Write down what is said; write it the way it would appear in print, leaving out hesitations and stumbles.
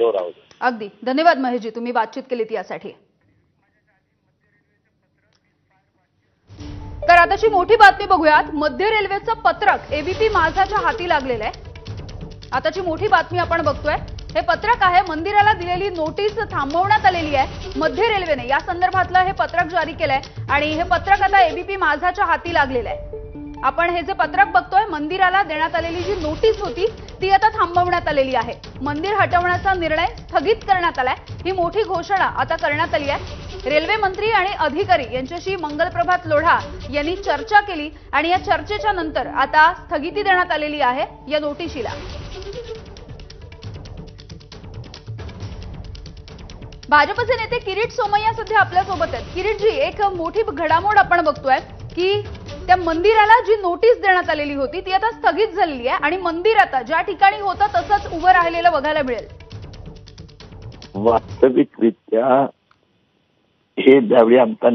बरोबर आहोत. अगदी धन्यवाद महेशजी, तुम्ही बातचीत केलीत यासाठी. तर आताची मोठी बातमी बघूयात. मध्य रेल्वेचं पत्रक एबीपी माझाच्या हाती लागलेलं आहे. आताची मोठी बातमी आपण बघतोय. हे पत्रक आहे, मंदिराला दिलेली नोटीस थांबवण्यात आलेली आहे. मध्य रेल्वेने या संदर्भातलं हे पत्रक जारी केलंय आणि हे पत्रक आता एबीपी माझाच्या हाती लागलेलं आहे. आपण हे जे पत्रक बघतोय, मंदिराला देण्यात आलेली जी नोटीस होती ती आता थांबवण्यात आलेली आहे. मंदिर हटवण्याचा निर्णय स्थगित करण्यात आलाय. ही मोठी घोषणा आता करण्यात आली आहे. रेल्वे मंत्री आणि अधिकारी यांच्याशी मंगलप्रभात लोढा यांनी चर्चा केली आणि या चर्चेच्या नंतर आता स्थगिती देण्यात आलेली आहे या नोटिशीला. भाजपचे नेते किरीट सोमय्या सध्या आपल्या सोबत आहेत. किरीटजी, एक मोठी घडामोड आपण बघतोय की त्या मंदिराला जी नोटीस देण्यात आलेली होती ती आता स्थगित झालेली आहे आणि मंदिर आता ज्या ठिकाणी होतं तसंच उभं राहिलेलं बघायला मिळेल. वास्तविकरित्या हे ज्यावेळी आमचा